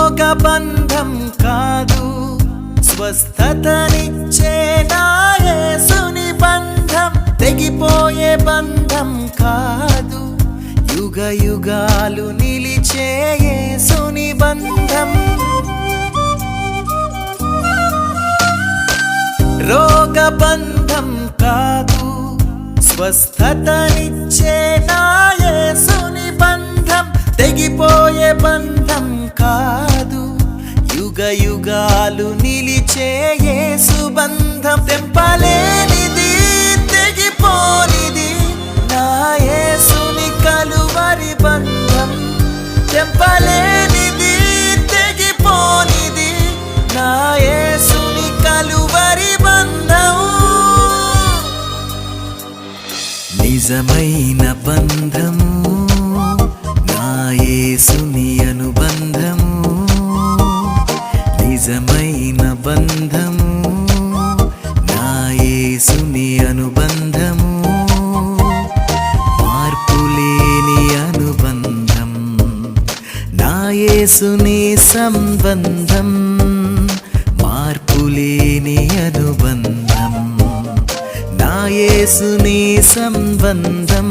రోగబంధం కాదు, స్వస్థతనిచ్చే నా యేసుని బంధం. తెగిపోయే బంధం కాదు, యుగ యుగాలు నిలిచే యేసుని బంధం. రోగబంధం కాదు, స్వస్థతనిచ్చే నా యేసుని బంధం. తెగిపోయే బంధం కాదు, యుగ యుగాలు నిలిచే యేసు బంధం. తెంపలేనిది, తెగిపోనిది నా యేసుని కలువరి బంధం. తెంపలేనిది, తెగిపోనిది నా యేసుని కలువరి బంధం. నిజమైన బంధము నా యేసుని అనుబంధము. నిజమైన బంధము నా యేసుని అనుబంధము. మార్పులేని అనుబంధం నా యేసుని సంబంధం. మార్పులేని అనుబంధం నా యేసుని సంబంధం.